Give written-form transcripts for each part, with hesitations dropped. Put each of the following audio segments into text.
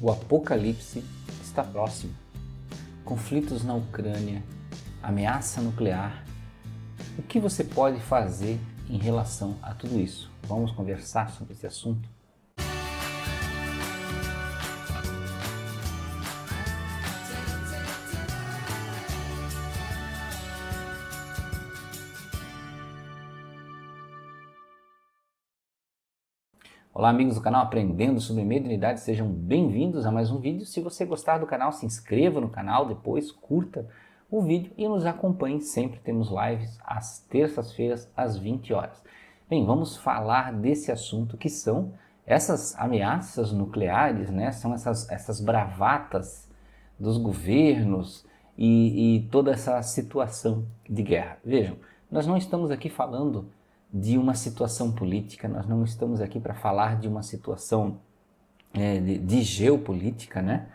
O apocalipse está próximo. Conflitos na Ucrânia, ameaça nuclear. O que você pode fazer em relação a tudo isso? Vamos conversar sobre esse assunto? Olá amigos do canal Aprendendo sobre Mediunidade, sejam bem-vindos a mais um vídeo. Se você gostar do canal, se inscreva no canal, depois curta o vídeo e nos acompanhe. Sempre temos lives às terças-feiras às 20 horas. Bem, vamos falar desse assunto que são essas ameaças nucleares, né? São essas bravatas dos governos e toda essa situação de guerra. Vejam, nós não estamos aqui falando de uma situação política, nós não estamos aqui para falar de uma situação de geopolítica, né,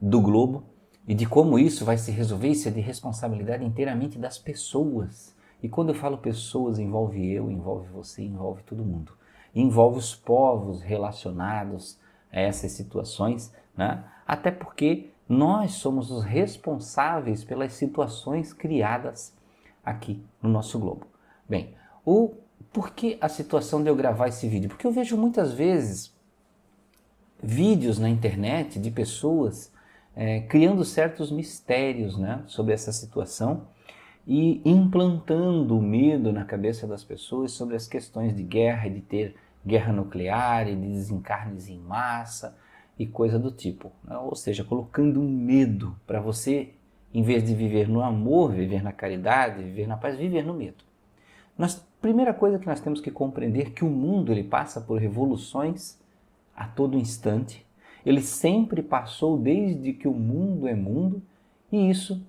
do globo e de como isso vai se resolver. Isso é de responsabilidade inteiramente das pessoas. E quando eu falo pessoas, envolve eu, envolve você, envolve todo mundo. Envolve os povos relacionados a essas situações, né? Até porque nós somos os responsáveis pelas situações criadas aqui no nosso globo. Bem, por que a situação de eu gravar esse vídeo? Porque eu vejo muitas vezes vídeos na internet de pessoas criando certos mistérios, né, sobre essa situação e implantando medo na cabeça das pessoas sobre as questões de guerra, de ter guerra nuclear e de desencarnes em massa e coisa do tipo, né? Ou seja, colocando um medo para você, em vez de viver no amor, viver na caridade, viver na paz, viver no medo. Primeira coisa que nós temos que compreender é que o mundo ele passa por revoluções a todo instante. Ele sempre passou desde que o mundo é mundo e isso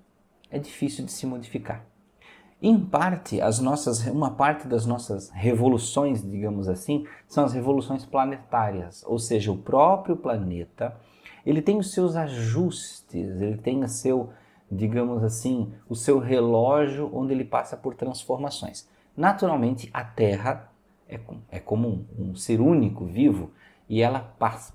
é difícil de se modificar. Em parte, uma parte das nossas revoluções, digamos assim, são as revoluções planetárias, ou seja, o próprio planeta ele tem os seus ajustes, ele tem o seu, digamos assim, o seu relógio onde ele passa por transformações. Naturalmente, a Terra é como um ser único, vivo, e ela passa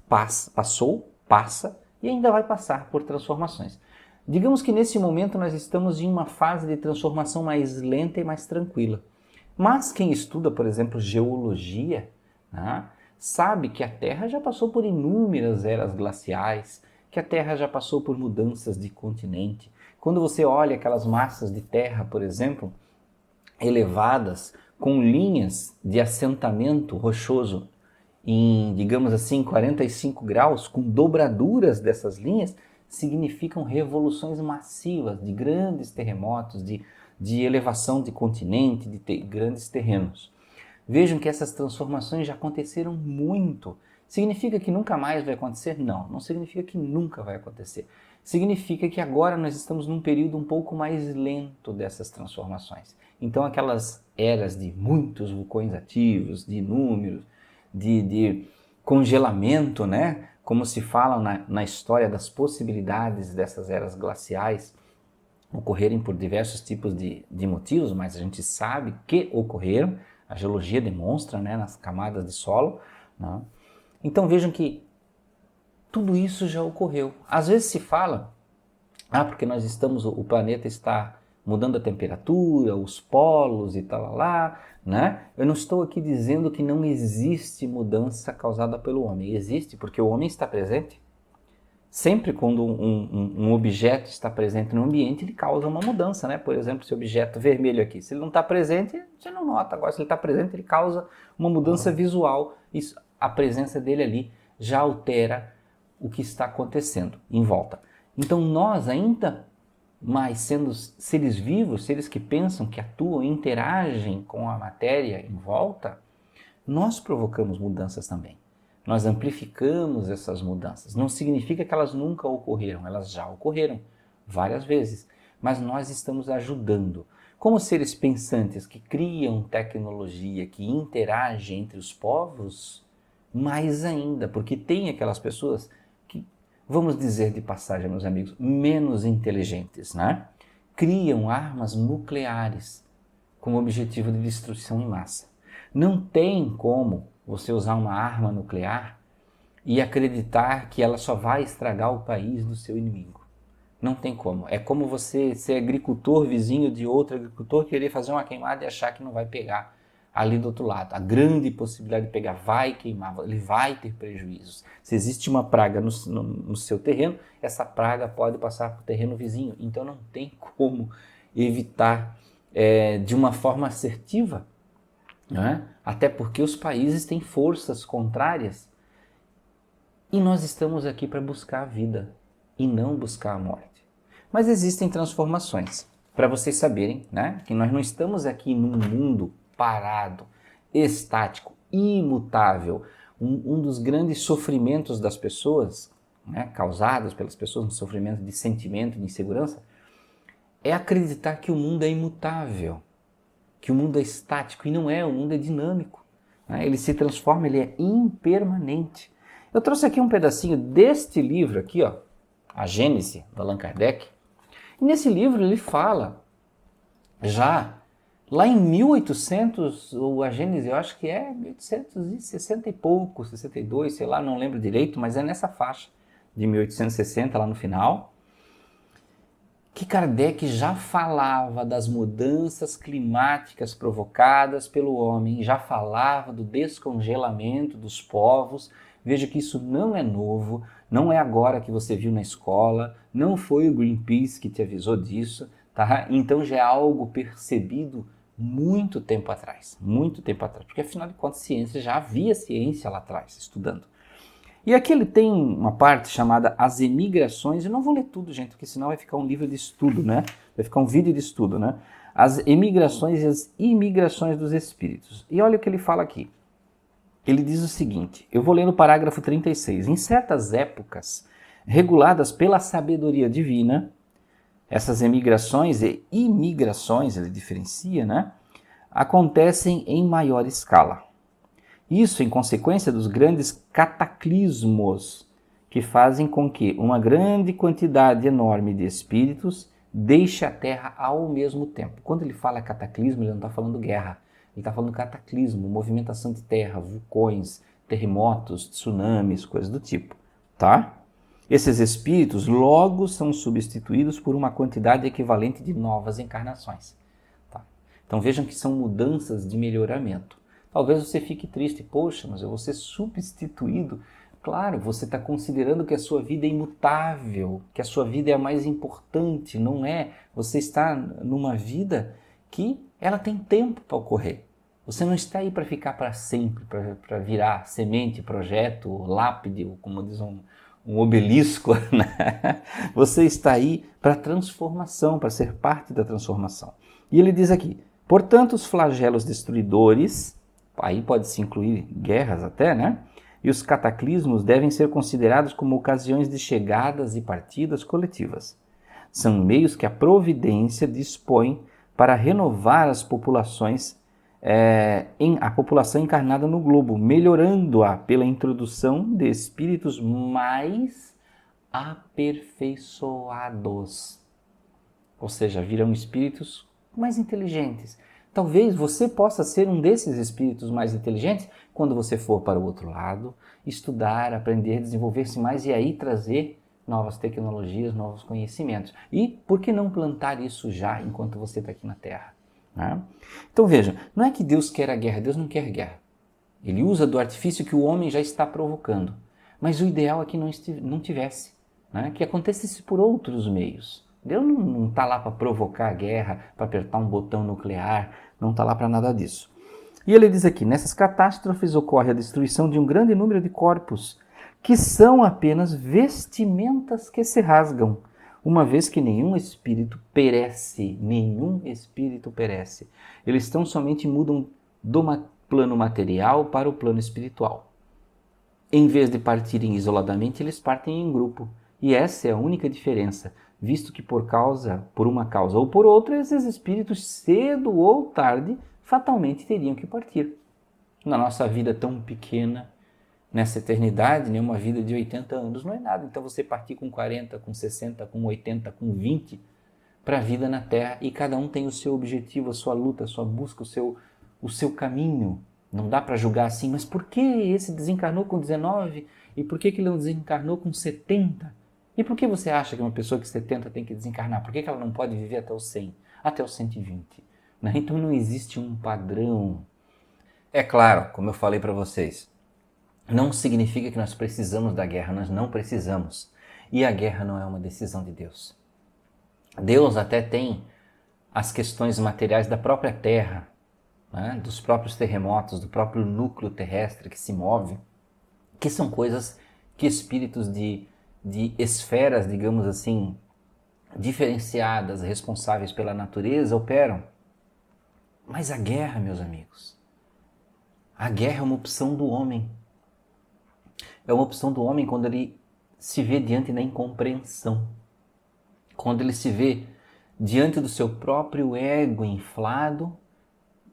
e ainda vai passar por transformações. Digamos que nesse momento nós estamos em uma fase de transformação mais lenta e mais tranquila. Mas quem estuda, por exemplo, geologia, né, sabe que a Terra já passou por inúmeras eras glaciais, que a Terra já passou por mudanças de continente. Quando você olha aquelas massas de terra, por exemplo, elevadas, com linhas de assentamento rochoso em, digamos assim, 45 graus, com dobraduras dessas linhas, significam revoluções massivas de grandes terremotos, de elevação de continente, de grandes terrenos. Vejam que essas transformações já aconteceram muito. Significa que nunca mais vai acontecer? Não, não significa que nunca vai acontecer. Significa que agora nós estamos num período um pouco mais lento dessas transformações. Então aquelas eras de muitos vulcões ativos, de inúmeros, de congelamento, né? Como se fala na história das possibilidades dessas eras glaciais ocorrerem por diversos tipos de motivos, mas a gente sabe que ocorreram, a geologia demonstra, né, nas camadas de solo, né? Então vejam que tudo isso já ocorreu. Às vezes se fala, porque o planeta está mudando a temperatura, os polos e tal lá, né? Eu não estou aqui dizendo que não existe mudança causada pelo homem. Existe, porque o homem está presente. Sempre quando um objeto está presente no ambiente, ele causa uma mudança, né? Por exemplo, esse objeto vermelho aqui, se ele não está presente, você não nota. Agora, se ele está presente, ele causa uma mudança visual. Isso, a presença dele ali já altera o que está acontecendo em volta. Então nós ainda mais sendo seres vivos, seres que pensam, que atuam, interagem com a matéria em volta, nós provocamos mudanças também. Nós amplificamos essas mudanças. Não significa que elas nunca ocorreram, elas já ocorreram várias vezes, mas nós estamos ajudando. Como seres pensantes que criam tecnologia, que interagem entre os povos, mais ainda, porque tem aquelas pessoas que, vamos dizer de passagem, meus amigos, menos inteligentes, né? Criam armas nucleares com o objetivo de destruição em massa. Não tem como você usar uma arma nuclear e acreditar que ela só vai estragar o país do seu inimigo. Não tem como. É como você ser agricultor, vizinho de outro agricultor, querer fazer uma queimada e achar que não vai pegar ali do outro lado. A grande possibilidade de pegar vai queimar, ele vai ter prejuízos. Se existe uma praga no seu terreno, essa praga pode passar para o terreno vizinho. Então não tem como evitar de uma forma assertiva, né? Até porque os países têm forças contrárias e nós estamos aqui para buscar a vida e não buscar a morte. Mas existem transformações. Para vocês saberem, né, que nós não estamos aqui num mundo parado, estático, imutável. Um dos grandes sofrimentos das pessoas, né, causados pelas pessoas, um sofrimento de sentimento, de insegurança, é acreditar que o mundo é imutável, que o mundo é estático, e não é, o mundo é dinâmico. Né? Ele se transforma, ele é impermanente. Eu trouxe aqui um pedacinho deste livro aqui, ó, A Gênese, do Allan Kardec. E nesse livro ele fala, já lá em 1800, ou a Gênese, eu acho que é 1860 e pouco, 62, sei lá, não lembro direito, mas é nessa faixa de 1860, lá no final, que Kardec já falava das mudanças climáticas provocadas pelo homem, já falava do descongelamento dos povos. Veja que isso não é novo, não é agora que você viu na escola, não foi o Greenpeace que te avisou disso, tá? Então já é algo percebido muito tempo atrás, porque afinal de contas ciência, já havia ciência lá atrás, estudando. E aqui ele tem uma parte chamada As Emigrações, eu não vou ler tudo, gente, porque senão vai ficar um livro de estudo, né? Vai ficar um vídeo de estudo, né? As Emigrações e as Imigrações dos Espíritos. E olha o que ele fala aqui. Ele diz o seguinte, eu vou ler no parágrafo 36. Em certas épocas, reguladas pela sabedoria divina, essas emigrações e imigrações, ele diferencia, né? Acontecem em maior escala. Isso em consequência dos grandes cataclismos que fazem com que uma grande quantidade enorme de espíritos deixe a Terra ao mesmo tempo. Quando ele fala cataclismo, ele não está falando guerra, ele está falando cataclismo, movimentação de terra, vulcões, terremotos, tsunamis, coisas do tipo, tá? Esses espíritos logo são substituídos por uma quantidade equivalente de novas encarnações. Tá? Então vejam que são mudanças de melhoramento. Talvez você fique triste, poxa, mas eu vou ser substituído. Claro, você está considerando que a sua vida é imutável, que a sua vida é a mais importante, não é? Você está numa vida que ela tem tempo para ocorrer. Você não está aí para ficar para sempre, para virar semente, projeto, lápide, ou como diz um obelisco, né? Você está aí para transformação, para ser parte da transformação. E ele diz aqui, portanto, os flagelos destruidores, aí pode-se incluir guerras até, né? E os cataclismos devem ser considerados como ocasiões de chegadas e partidas coletivas. São meios que a providência dispõe para renovar as populações, a população encarnada no globo, melhorando-a pela introdução de espíritos mais aperfeiçoados. Ou seja, virão espíritos mais inteligentes. Talvez você possa ser um desses espíritos mais inteligentes quando você for para o outro lado, estudar, aprender, desenvolver-se mais e aí trazer novas tecnologias, novos conhecimentos. E por que não plantar isso já enquanto você está aqui na Terra? Né? Então veja, não é que Deus quer a guerra, Deus não quer guerra. Ele usa do artifício que o homem já está provocando. Mas o ideal é que não tivesse, né? Que acontecesse por outros meios. Deus não está lá para provocar a guerra, para apertar um botão nuclear, não está lá para nada disso. E ele diz aqui, nessas catástrofes ocorre a destruição de um grande número de corpos, que são apenas vestimentas que se rasgam, uma vez que nenhum espírito perece. Eles tão somente mudam do plano material para o plano espiritual. Em vez de partirem isoladamente, eles partem em grupo. E essa é a única diferença, visto que por uma causa ou por outra, esses espíritos, cedo ou tarde, fatalmente teriam que partir. Na nossa vida tão pequena, nessa eternidade, uma vida de 80 anos não é nada. Então você partir com 40, com 60, com 80, com 20 para a vida na Terra, e cada um tem o seu objetivo, a sua luta, a sua busca, o seu caminho. Não dá para julgar assim, mas por que esse desencarnou com 19 E por que ele não desencarnou com 70? E por que você acha que uma pessoa que 70 tem que desencarnar? Por que ela não pode viver até os 100, até os 120? Né? Então não existe um padrão. É claro, como eu falei para vocês, não significa que nós precisamos da guerra, nós não precisamos. E a guerra não é uma decisão de Deus. Deus até tem as questões materiais da própria Terra, né? Dos próprios terremotos, do próprio núcleo terrestre que se move, que são coisas que espíritos de esferas, digamos assim, diferenciadas, responsáveis pela natureza, operam. Mas a guerra, meus amigos, a guerra é uma opção do homem. É uma opção do homem quando ele se vê diante da incompreensão. Quando ele se vê diante do seu próprio ego inflado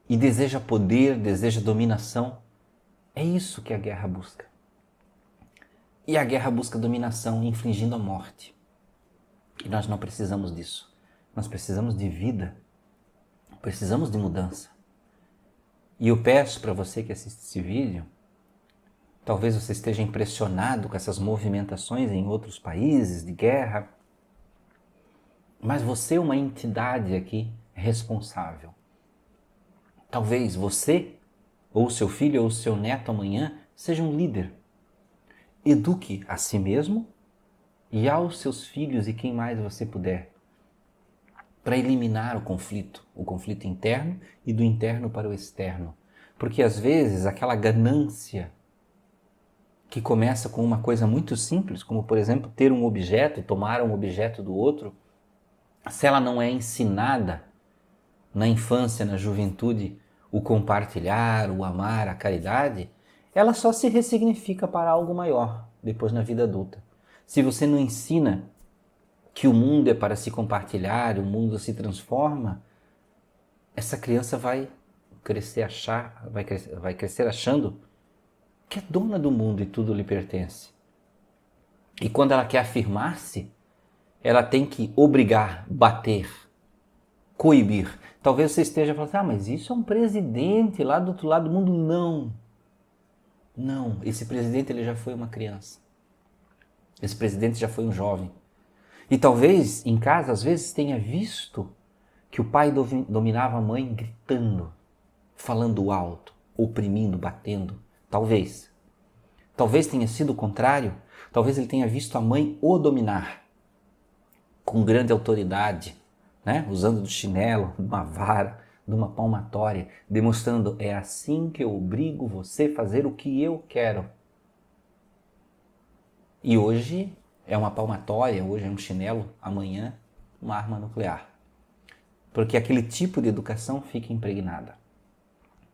e deseja poder, deseja dominação. É isso que a guerra busca. E a guerra busca dominação, infligindo a morte. E nós não precisamos disso. Nós precisamos de vida. Precisamos de mudança. E eu peço para você que assiste esse vídeo, talvez você esteja impressionado com essas movimentações em outros países de guerra, mas você é uma entidade aqui responsável. Talvez você, ou seu filho, ou seu neto amanhã, seja um líder. Eduque a si mesmo e aos seus filhos e quem mais você puder, para eliminar o conflito interno e do interno para o externo. Porque às vezes aquela ganância que começa com uma coisa muito simples, como por exemplo ter um objeto, tomar um objeto do outro, se ela não é ensinada na infância, na juventude, o compartilhar, o amar, a caridade, ela só se ressignifica para algo maior depois na vida adulta. Se você não ensina que o mundo é para se compartilhar, o mundo se transforma, essa criança vai crescer achando que é dona do mundo e tudo lhe pertence. E quando ela quer afirmar-se, ela tem que obrigar, bater, coibir. Talvez você esteja falando assim, mas isso é um presidente lá do outro lado do mundo. Não. Não, esse presidente ele já foi uma criança. Esse presidente já foi um jovem. E talvez em casa, às vezes, tenha visto que o pai dominava a mãe gritando, falando alto, oprimindo, batendo. Talvez. Talvez tenha sido o contrário. Talvez ele tenha visto a mãe o dominar com grande autoridade, né? Usando do chinelo, de uma vara, de uma palmatória, demonstrando, é assim que eu obrigo você a fazer o que eu quero. E hoje é uma palmatória, hoje é um chinelo, amanhã uma arma nuclear. Porque aquele tipo de educação fica impregnada.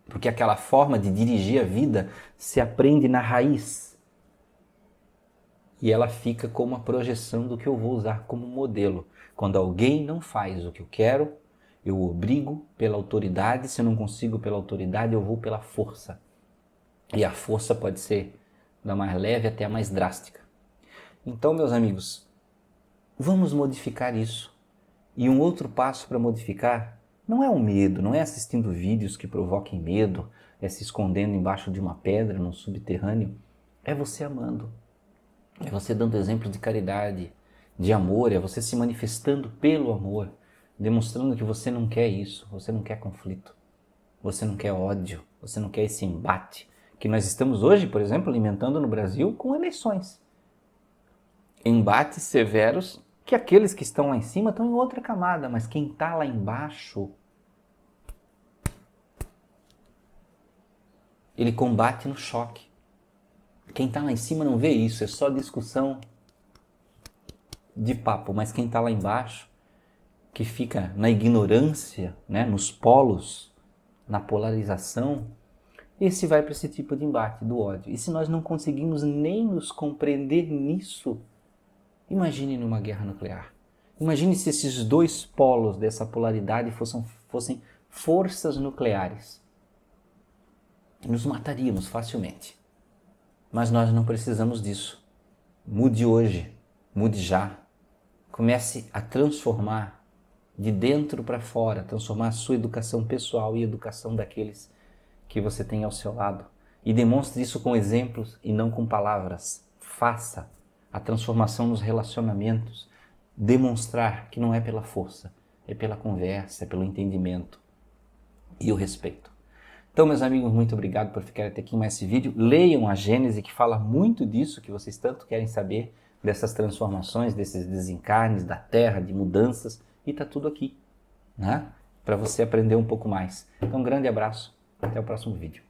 Porque aquela forma de dirigir a vida se aprende na raiz. E ela fica como a projeção do que eu vou usar como modelo. Quando alguém não faz o que eu quero, eu obrigo pela autoridade. Se eu não consigo pela autoridade, eu vou pela força. E a força pode ser da mais leve até a mais drástica. Então, meus amigos, vamos modificar isso. E um outro passo para modificar não é o medo, não é assistindo vídeos que provoquem medo, é se escondendo embaixo de uma pedra, num subterrâneo. É você amando. É você dando exemplo de caridade, de amor, é você se manifestando pelo amor, demonstrando que você não quer isso, você não quer conflito, você não quer ódio, você não quer esse embate que nós estamos hoje, por exemplo, alimentando no Brasil com eleições. Embates severos que aqueles que estão lá em cima estão em outra camada, mas quem está lá embaixo, ele combate no choque. Quem está lá em cima não vê isso, é só discussão de papo, mas quem está lá embaixo, que fica na ignorância, né, nos polos, na polarização, esse vai para esse tipo de embate, do ódio. E se nós não conseguimos nem nos compreender nisso, imagine numa guerra nuclear. Imagine se esses dois polos dessa polaridade fossem forças nucleares. Nos mataríamos facilmente. Mas nós não precisamos disso. Mude hoje, mude já. Comece a transformar de dentro para fora, transformar a sua educação pessoal e a educação daqueles que você tem ao seu lado. E demonstre isso com exemplos e não com palavras. faça a transformação nos relacionamentos, demonstrar que não é pela força, é pela conversa, é pelo entendimento e o respeito. Então, meus amigos, muito obrigado por ficarem até aqui mais esse vídeo. Leiam a Gênese, que fala muito disso que vocês tanto querem saber, dessas transformações, desses desencarnes da Terra, de mudanças, e está tudo aqui, né? Para você aprender um pouco mais. Então, um grande abraço, até o próximo vídeo.